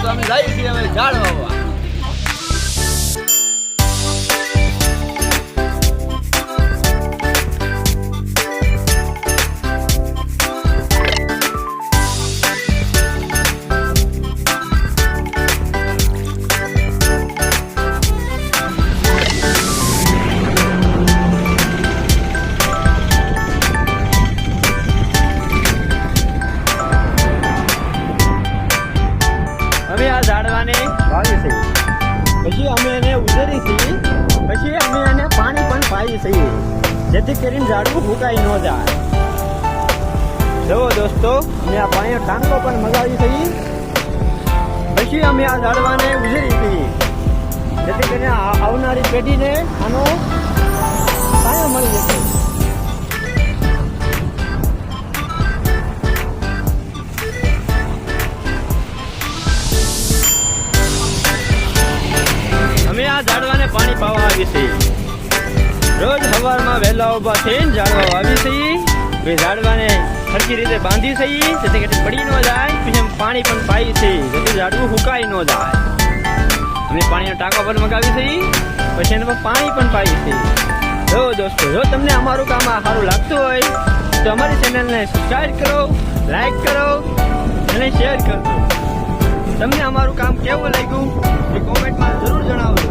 દોસ્તો અમે જઈએ છીએ હવે ઝાડ વાવવા. અમે આ ઝાડવાને વાવી છીએ, પછી અમે એને ઉછેરી છીએ, પછી અમે એને પાણી પણ પાઈએ છીએ, જેથી કરીને ઝાડવું ફૂંકાઈ ન જાય. જુઓ દોસ્તો, અમે આ પાણીનો ટાંકો પણ મગાવી છીએ, પછી અમે આ ઝાડવાને ઉછેરી છીએ, જેથી કરીને આવનારી પેઢીને આનો છાંયો મળી જશે. અમે આ ઝાડવાને પાણી પાવા આવી છીએ. રોજ સવારમાં વહેલા ઊભા થઈને ઝાડવા વાવી છીએ, પછી ઝાડવાને સરખી રીતે બાંધી છીએ, જેથી કે પડી ન જાય. પછી અમે પાણી પણ પાઈએ છીએ, જેથી ઝાડવું ફૂંકાઈ ન જાય. અમે પાણીનો ટાંકો પણ મગાવી છીએ, પછી એને પાણી પણ પાઈએ છીએ. જો દોસ્તો, જો તમને અમારું કામ આ સારું લાગતું હોય તો અમારી ચેનલને સબસ્ક્રાઈબ કરો, લાઈક કરો અને શેર કરો. તમને અમારું કામ કેવું લાગ્યું એ કોમેન્ટમાં જરૂર જણાવજો.